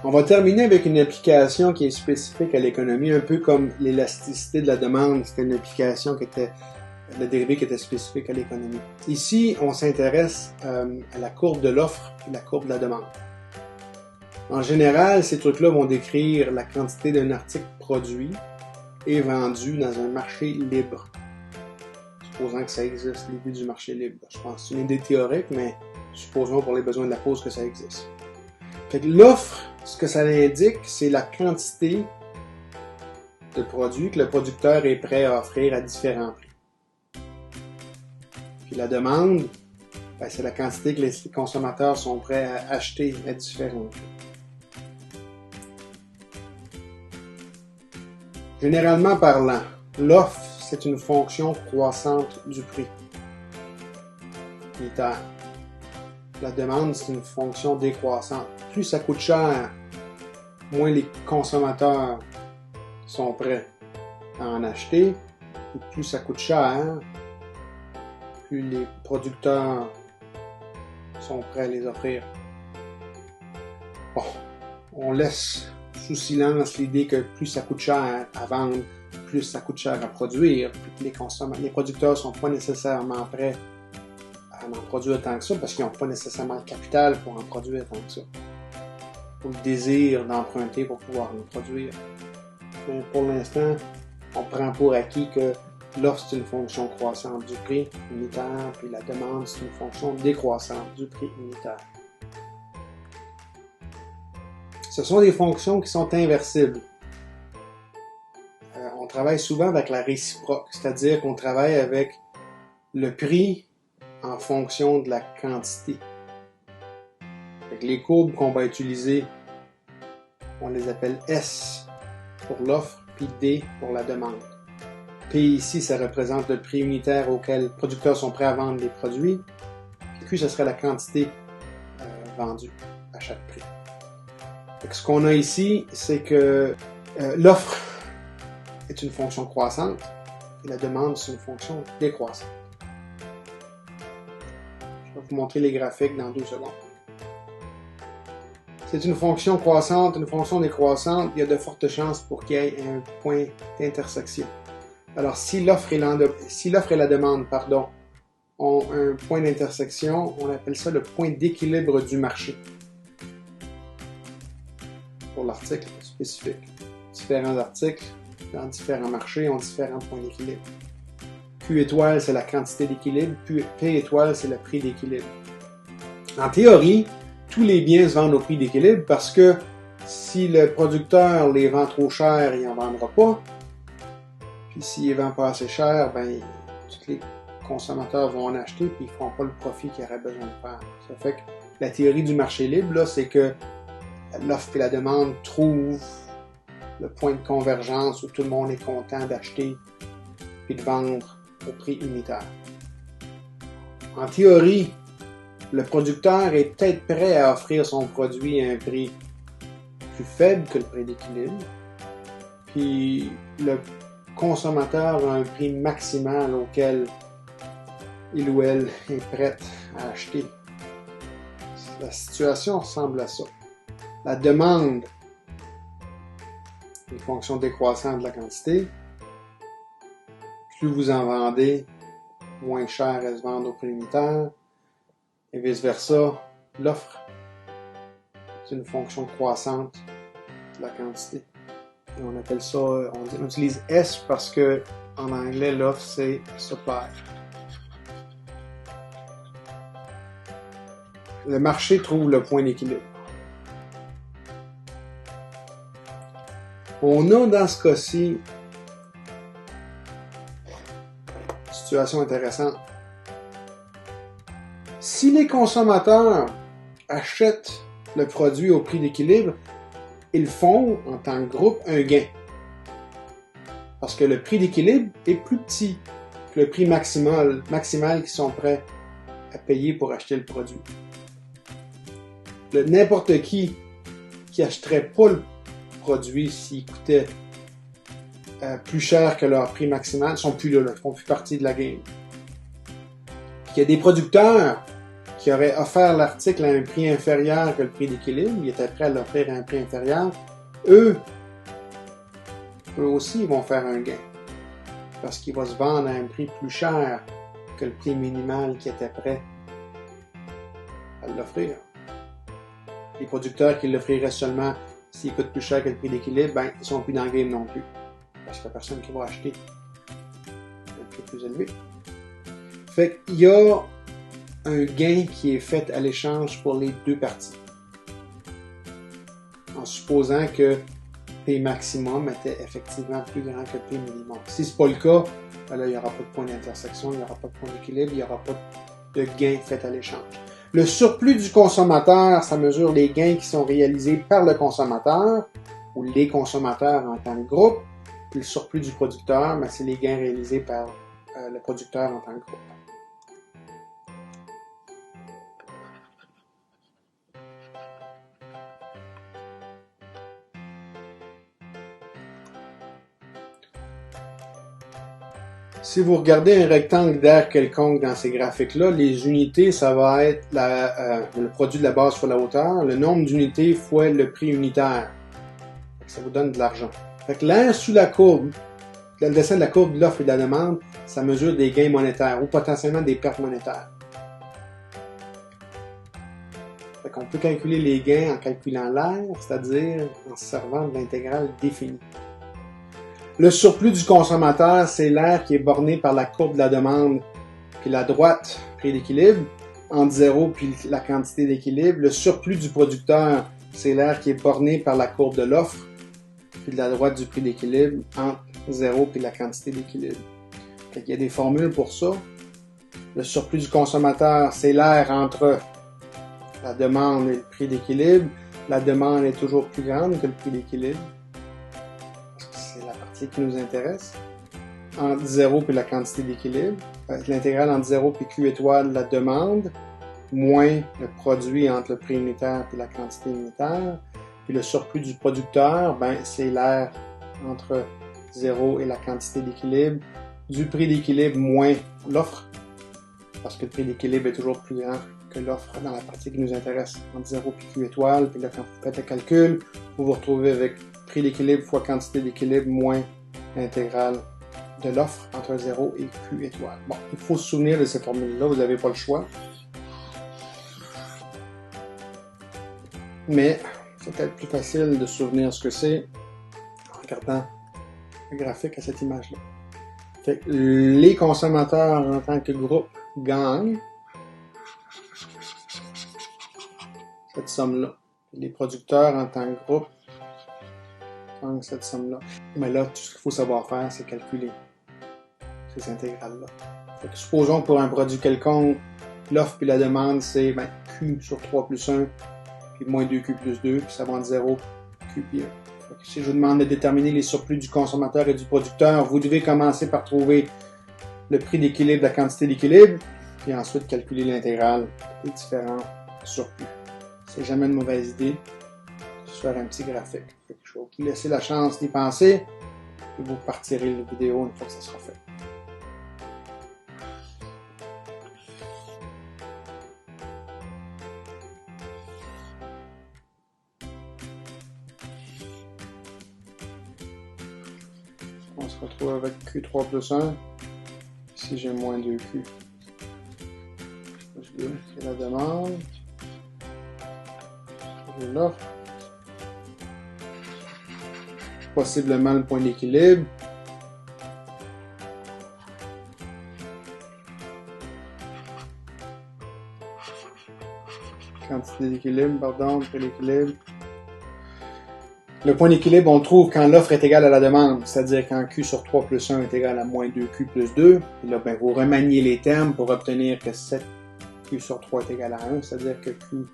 On va terminer avec une application qui est spécifique à l'économie, un peu comme l'élasticité de la demande. C'était une application qui était, le dérivé qui était spécifique à l'économie. Ici, on s'intéresse à la courbe de l'offre et la courbe de la demande. En général, ces trucs-là vont décrire la quantité d'un article produit et vendu dans un marché libre. Supposant que ça existe, l'idée du marché libre. Je pense que c'est une idée théorique, mais supposons pour les besoins de la cause que ça existe. Fait que l'offre, ce que ça indique, c'est la quantité de produits que le producteur est prêt à offrir à différents prix. Puis la demande, ben, c'est la quantité que les consommateurs sont prêts à acheter à différents prix. Généralement parlant, l'offre, c'est une fonction croissante du prix unitaire. La demande, c'est une fonction décroissante. Plus ça coûte cher, moins les consommateurs sont prêts à en acheter. Et plus ça coûte cher, plus les producteurs sont prêts à les offrir. Bon, on laisse sous silence l'idée que plus ça coûte cher à vendre, plus ça coûte cher à produire, puis les producteurs sont pas nécessairement prêts à en produire tant que ça, parce qu'ils n'ont pas nécessairement le capital pour en produire tant que ça. Ou le désir d'emprunter pour pouvoir en produire. Mais pour l'instant, on prend pour acquis que l'offre, c'est une fonction croissante du prix unitaire, puis la demande, c'est une fonction décroissante du prix unitaire. Ce sont des fonctions qui sont inversibles. On travaille souvent avec la réciproque, c'est-à-dire qu'on travaille avec le prix en fonction de la quantité. Fait les courbes qu'on va utiliser, on les appelle S pour l'offre, puis D pour la demande. P ici, ça représente le prix unitaire auquel les producteurs sont prêts à vendre les produits. Puis Q, ce serait la quantité vendue à chaque prix. Donc, ce qu'on a ici, c'est que l'offre est une fonction croissante et la demande, c'est une fonction décroissante. Je vais vous montrer les graphiques dans 2 secondes. C'est une fonction croissante, une fonction décroissante, il y a de fortes chances pour qu'il y ait un point d'intersection. Alors, si l'offre et la demande, ont un point d'intersection, on appelle ça le point d'équilibre du marché. Pour l'article spécifique. Différents articles dans différents marchés ont différents points d'équilibre. Q étoile, c'est la quantité d'équilibre, P étoile, c'est le prix d'équilibre. En théorie, tous les biens se vendent au prix d'équilibre parce que si le producteur les vend trop cher, il n'en vendra pas. Puis s'il les vend pas assez cher, ben tous les consommateurs vont en acheter puis ils ne feront pas le profit qu'ils auraient besoin de faire. Ça fait que la théorie du marché libre, là, c'est que l'offre et la demande trouvent le point de convergence où tout le monde est content d'acheter puis de vendre au prix unitaire. En théorie, le producteur est peut-être prêt à offrir son produit à un prix plus faible que le prix d'équilibre, puis le consommateur a un prix maximal auquel il ou elle est prête à acheter. La situation ressemble à ça. La demande est une fonction décroissante de la quantité. Plus vous en vendez, moins cher elle se vend au prix unitaire. Et vice-versa, l'offre est une fonction croissante de la quantité. Et on appelle ça, on utilise S parce que en anglais, l'offre c'est supply. Le marché trouve le point d'équilibre. On a dans ce cas-ci une situation intéressante. Si les consommateurs achètent le produit au prix d'équilibre, ils font, en tant que groupe, un gain. Parce que le prix d'équilibre est plus petit que le prix maximal qu'ils sont prêts à payer pour acheter le produit. N'importe qui achèterait pas le produit s'il coûtait plus cher que leur prix maximal, sont plus là, ils font plus partie de la game. Puis il y a des producteurs qui aurait offert l'article à un prix inférieur que le prix d'équilibre, il était prêt à l'offrir à un prix inférieur, eux aussi vont faire un gain. Parce qu'il va se vendre à un prix plus cher que le prix minimal qui était prêt à l'offrir. Les producteurs qui l'offriraient seulement s'il coûte plus cher que le prix d'équilibre, ben, ils ne sont plus dans le game non plus. Parce qu'il n'y a personne qui va acheter un prix plus élevé. Fait qu'il y a un gain qui est fait à l'échange pour les deux parties. En supposant que P maximum était effectivement plus grand que P minimum. Si ce n'est pas le cas, ben là, il n'y aura pas de point d'intersection, il n'y aura pas de point d'équilibre, il n'y aura pas de gain fait à l'échange. Le surplus du consommateur, ça mesure les gains qui sont réalisés par le consommateur ou les consommateurs en tant que groupe. Puis le surplus du producteur, ben, c'est les gains réalisés par le producteur en tant que groupe. Si vous regardez un rectangle d'air quelconque dans ces graphiques-là, les unités, ça va être le produit de la base fois la hauteur, le nombre d'unités fois le prix unitaire. Ça vous donne de l'argent. Fait que l'air sous la courbe, le dessin de la courbe de l'offre et de la demande, ça mesure des gains monétaires ou potentiellement des pertes monétaires. Fait qu'on peut calculer les gains en calculant l'air, c'est-à-dire en se servant de l'intégrale définie. Le surplus du consommateur, c'est l'air qui est borné par la courbe de la demande, puis la droite, prix d'équilibre, entre 0 puis la quantité d'équilibre. Le surplus du producteur, c'est l'air qui est borné par la courbe de l'offre, puis de la droite du prix d'équilibre, entre 0 puis la quantité d'équilibre. Il y a des formules pour ça. Le surplus du consommateur, c'est l'air entre la demande et le prix d'équilibre. La demande est toujours plus grande que le prix d'équilibre. C'est la partie qui nous intéresse. Entre 0 puis la quantité d'équilibre. L'intégrale entre 0 puis Q étoile, la demande, moins le produit entre le prix unitaire et la quantité unitaire. Puis le surplus du producteur, ben, c'est l'air entre 0 et la quantité d'équilibre. Du prix d'équilibre moins l'offre, parce que le prix d'équilibre est toujours plus grand que l'offre dans la partie qui nous intéresse, entre 0 et Q étoile. Puis là, quand vous faites le calcul, vous vous retrouvez avec prix d'équilibre fois quantité d'équilibre moins l'intégrale de l'offre entre 0 et Q étoile. Bon, il faut se souvenir de ces formules-là, vous n'avez pas le choix. Mais c'est peut-être plus facile de se souvenir ce que c'est en regardant le graphique à cette image-là. Fait que les consommateurs en tant que groupe gagnent cette somme-là. Les producteurs en tant que groupe gagnent cette somme-là. Mais là, tout ce qu'il faut savoir faire, c'est calculer ces intégrales-là. Fait que supposons que pour un produit quelconque, l'offre puis la demande, c'est Q sur 3 plus 1, puis moins 2Q plus 2, puis ça va entre 0, Q puis 1. Si je vous demande de déterminer les surplus du consommateur et du producteur, vous devez commencer par trouver le prix d'équilibre, la quantité d'équilibre, puis ensuite calculer l'intégrale des différents surplus. C'est jamais une mauvaise idée de se faire un petit graphique. Je vais vous laisser la chance d'y penser, puis vous partirez la vidéo une fois que ça sera fait. On se retrouve avec Q3 plus 1. Ici, j'ai moins 2Q plus 2. C'est la demande. J'ai l'offre. Possiblement le point d'équilibre. Quantité d'équilibre, pardon, prix d'équilibre. Le point d'équilibre, on le trouve quand l'offre est égale à la demande, c'est-à-dire quand Q sur 3 plus 1 est égal à moins 2Q plus 2. Et là, ben, vous remaniez les termes pour obtenir que 7Q sur 3 est égal à 1, c'est-à-dire que Q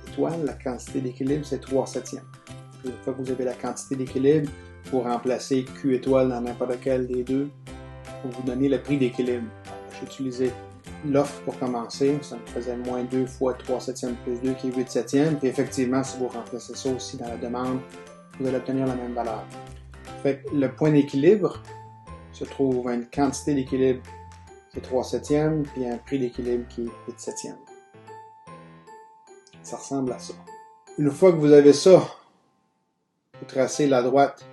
étoile, la quantité d'équilibre, c'est 3/7. Une fois que vous avez la quantité d'équilibre, vous remplacez Q étoile dans n'importe lequel des deux pour vous donner le prix d'équilibre. J'ai utilisé l'offre pour commencer, ça me faisait moins 2 fois 3/7 plus 2 qui est 8/7. Puis effectivement, si vous remplacez ça aussi dans la demande, vous allez obtenir la même valeur. Fait que le point d'équilibre se trouve à une quantité d'équilibre qui est 3/7, puis un prix d'équilibre qui est 8/7. Ça ressemble à ça. Une fois que vous avez ça, vous tracez la droite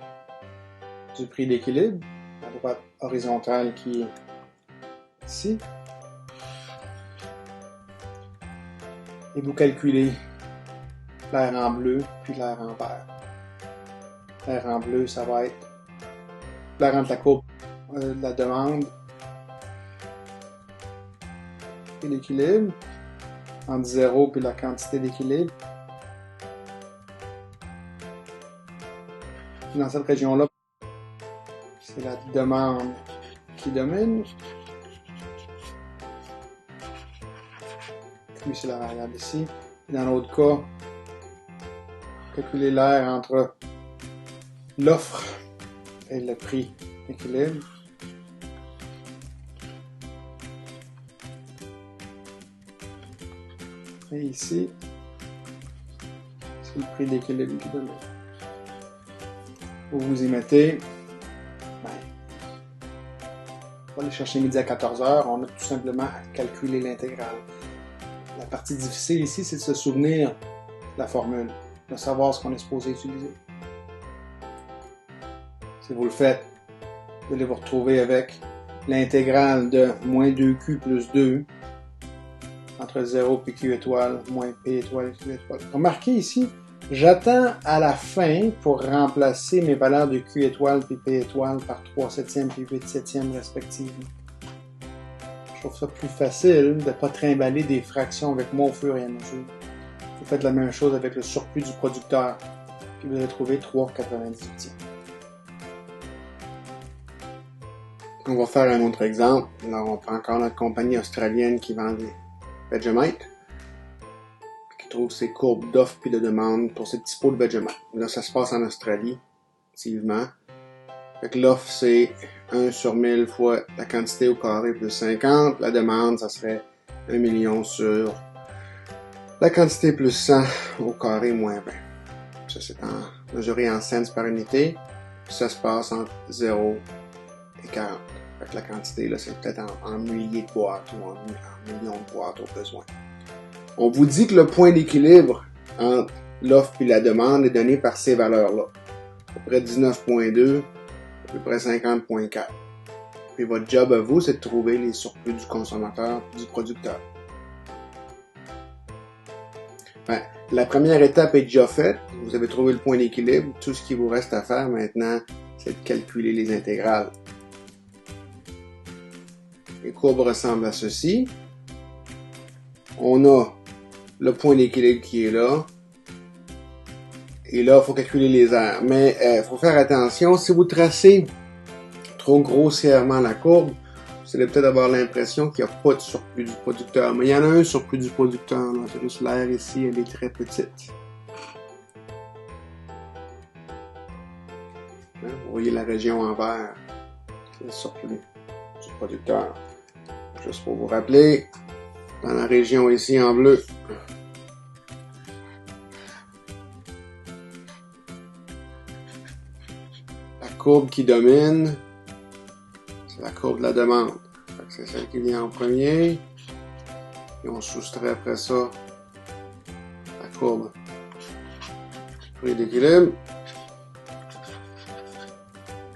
du prix d'équilibre, la droite horizontale qui est ici. Et vous calculez l'air en bleu, puis l'air en vert. L'air en bleu, ça va être l'air entre la courbe de la demande et l'équilibre, entre 0 puis la quantité d'équilibre. Dans cette région-là, c'est la demande qui domine. Puis c'est la variable ici. Dans l'autre cas, calculer l'air entre l'offre et le prix d'équilibre. Et ici, c'est le prix d'équilibre qui domine. Vous y mettez, on va aller chercher midi à 14h, on a tout simplement à calculer l'intégrale. La partie difficile ici, c'est de se souvenir de la formule, de savoir ce qu'on est supposé utiliser. Si vous le faites, vous allez vous retrouver avec l'intégrale de moins 2Q plus 2 entre 0 et Q étoile, moins P étoile et Q étoile. Remarquez ici, j'attends à la fin pour remplacer mes valeurs de Q étoile et P étoile par 3 septièmes et 8 septièmes respectivement. Je trouve ça plus facile de ne pas trimballer des fractions avec moi au fur et à mesure. Vous faites la même chose avec le surplus du producteur, puis vous allez trouver 3,98. On va faire un autre exemple. Là, on prend encore notre compagnie australienne qui vend des Vegemite, qui trouve ses courbes d'offre puis de demande pour ces petits pots de Vegemite. Là, ça se passe en Australie, effectivement. Fait que l'offre, c'est 1 sur 1000 fois la quantité au carré plus 50. La demande, ça serait 1 million sur la quantité plus 100 au carré moins 20. Ça, c'est mesuré en cents par unité. Puis ça se passe entre 0 et 40. Fait que la quantité, là, c'est peut-être en milliers de boîtes ou en millions de boîtes au besoin. On vous dit que le point d'équilibre entre l'offre et la demande est donné par ces valeurs-là. À peu près 19,2, à peu près 50,4. Puis votre job à vous, c'est de trouver les surplus du consommateur et du producteur. Ben, la première étape est déjà faite. Vous avez trouvé le point d'équilibre. Tout ce qui vous reste à faire maintenant, c'est de calculer les intégrales. Les courbes ressemblent à ceci. On a le point d'équilibre qui est là. Et là, il faut calculer les aires. Mais il faut faire attention. Si vous tracez trop grossièrement la courbe, vous allez peut-être avoir l'impression qu'il n'y a pas de surplus du producteur. Mais il y en a un surplus du producteur. C'est juste l'aire ici, elle est très petite. Vous voyez la région en vert. C'est le surplus du producteur. Juste pour vous rappeler, dans la région ici en bleu, la courbe qui domine, c'est la courbe de la demande. C'est celle qui vient en premier. Et on soustrait après ça la courbe du prix d'équilibre.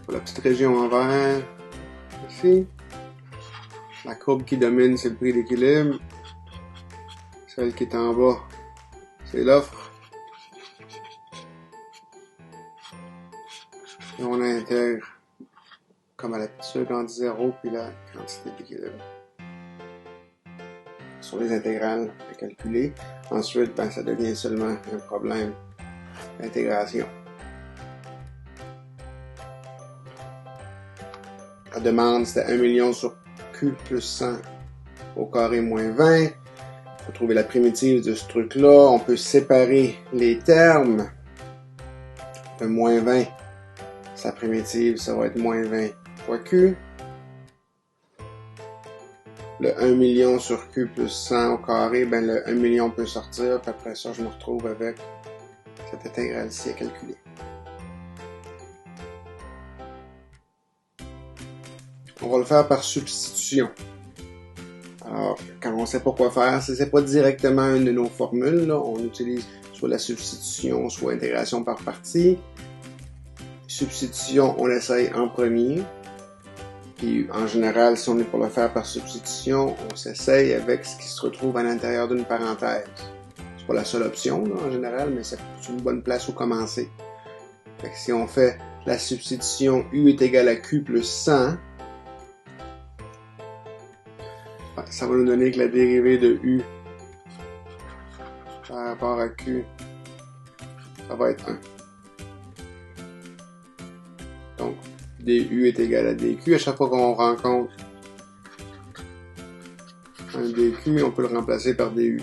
Pour la petite région en vert, ici. La courbe qui domine, c'est le prix d'équilibre. Celle qui est en bas, c'est l'offre. Et on intègre, comme à l'habitude, entre 0 puis la quantité d'équilibre. Sur les intégrales à calculer. Ensuite, ça devient seulement un problème d'intégration. La demande, c'était 1 million sur Q plus 100 au carré moins 20. Il faut trouver la primitive de ce truc-là. On peut séparer les termes. Le moins 20, sa primitive, ça va être moins 20 fois Q. Le 1 million sur Q plus 100 au carré, ben le 1 million peut sortir. Puis après ça, je me retrouve avec cette intégrale-ci à calculer. On va le faire par substitution. Alors, quand on ne sait pas quoi faire, si ce n'est pas directement une de nos formules, là, on utilise soit la substitution, soit intégration par partie. Substitution, on essaye en premier. Puis, en général, si on est pour le faire par substitution, on s'essaye avec ce qui se retrouve à l'intérieur d'une parenthèse. C'est pas la seule option, là, en général, mais c'est une bonne place où commencer. Fait que si on fait la substitution U est égal à Q plus 100, ça va nous donner que la dérivée de U par rapport à Q, ça va être 1. Donc, du est égal à dq. À chaque fois qu'on rencontre un dq, on peut le remplacer par du.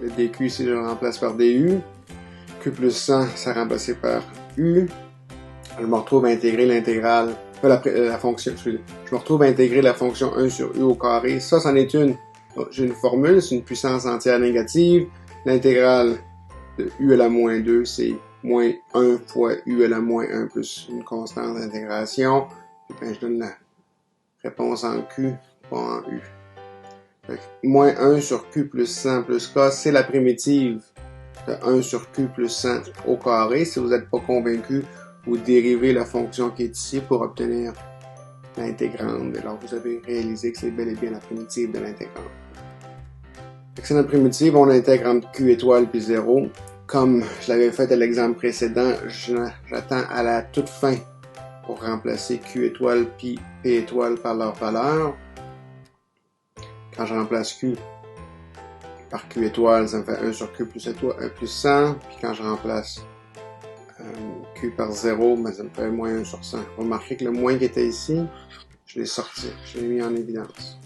Le dq, si je le remplace par du, q plus 100, ça remplacé par u. Je me retrouve à intégrer l'intégrale, la fonction, je me retrouve à intégrer la fonction 1 sur u au carré. Ça, c'en est une. J'ai une formule, c'est une puissance entière négative. L'intégrale de u à la moins 2, c'est moins 1 fois u à la moins 1 plus une constante d'intégration. Je donne la réponse en q, pas en u. Fait que moins 1 sur q plus 100 plus k, c'est la primitive de 1 sur q plus 100 au carré. Si vous n'êtes pas convaincu, vous dérivez la fonction qui est ici pour obtenir l'intégrande. Alors vous avez réalisé que c'est bel et bien la primitive de l'intégrande. C'est notre primitive, on intègre entre q étoile puis 0. Comme je l'avais fait à l'exemple précédent, j'attends à la toute fin pour remplacer q étoile puis p étoile par leur valeur. Quand je remplace q par q étoile, ça me fait 1 sur q plus 100. Puis quand je remplace q par 0, ben, ça me fait moins 1 sur 100. Remarquez que le moins qui était ici, je l'ai sorti, je l'ai mis en évidence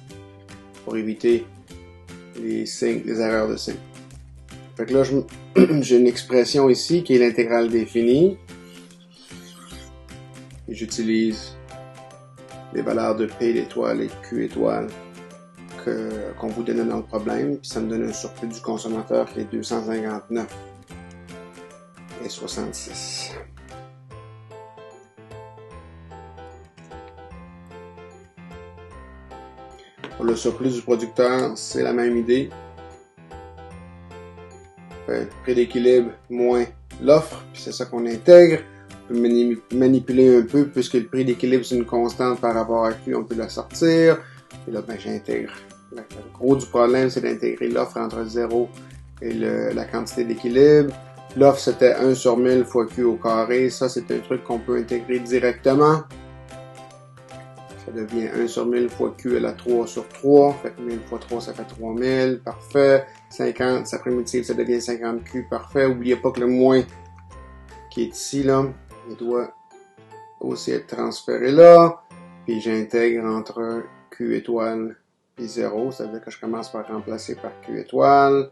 pour éviter les erreurs de signe. Fait que là, j'ai une expression ici qui est l'intégrale définie. Et j'utilise les valeurs de P étoile et de Q étoile qu'on vous donnait dans le problème. Puis ça me donne un surplus du consommateur qui est 259 et 66. Pour le surplus du producteur, c'est la même idée. Prix d'équilibre moins l'offre, puis c'est ça qu'on intègre. On peut manipuler un peu, puisque le prix d'équilibre c'est une constante par rapport à Q, on peut la sortir. Et là, ben, j'intègre. Le gros du problème, c'est d'intégrer l'offre entre 0 et la quantité d'équilibre. L'offre, c'était 1 sur 1000 fois Q au carré. Ça, c'est un truc qu'on peut intégrer directement. Ça devient 1 sur 1000 fois Q à la 3 sur 3. Fait que 1000 fois 3, ça fait 3000. Parfait. 50, sa primitive, ça devient 50Q. Parfait. N'oubliez pas que le moins qui est ici, là, il doit aussi être transféré là. Puis j'intègre entre Q étoile et 0. C'est-à-dire que je commence par remplacer par Q étoile.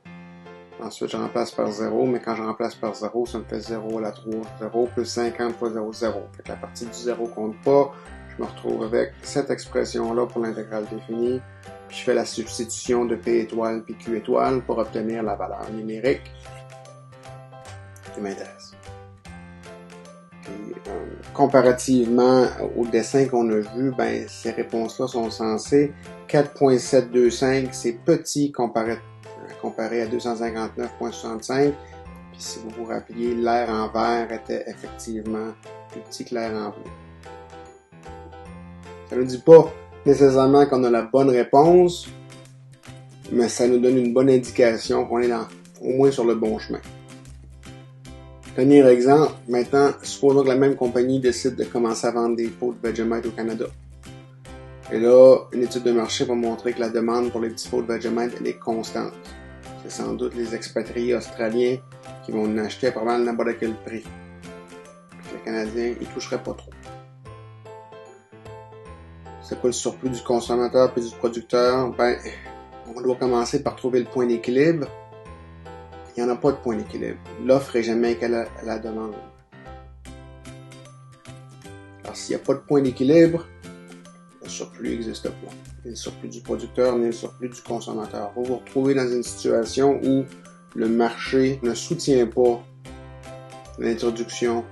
Ensuite, je remplace par 0. Mais quand je remplace par 0, ça me fait 0 à la 3. 0 plus 50 fois 0, 0. Fait que la partie du 0 compte pas. Je me retrouve avec cette expression-là pour l'intégrale définie. Puis je fais la substitution de P étoile puis Q étoile pour obtenir la valeur numérique qui m'intéresse. Puis, comparativement au dessin qu'on a vu, ben, ces réponses-là sont censées 4.725, c'est petit comparé à 259.65. Puis si vous vous rappeliez, l'air en vert était effectivement plus petit que l'air en bleu. Ça ne dit pas nécessairement qu'on a la bonne réponse, mais ça nous donne une bonne indication qu'on est au moins sur le bon chemin. Premier exemple, maintenant, supposons que la même compagnie décide de commencer à vendre des pots de Vegemite au Canada. Et là, une étude de marché va montrer que la demande pour les petits pots de Vegemite elle est constante. C'est sans doute les expatriés australiens qui vont en acheter à probablement n'importe quel prix. Puis les Canadiens, ils toucheraient pas trop. C'est quoi le surplus du consommateur puis du producteur? Ben, on doit commencer par trouver le point d'équilibre. Il n'y en a pas de point d'équilibre. L'offre est jamais égale à la demande. Alors, s'il n'y a pas de point d'équilibre, le surplus n'existe pas. Ni le surplus du producteur, ni le surplus du consommateur. Vous vous retrouvez dans une situation où le marché ne soutient pas l'introduction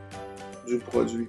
du produit.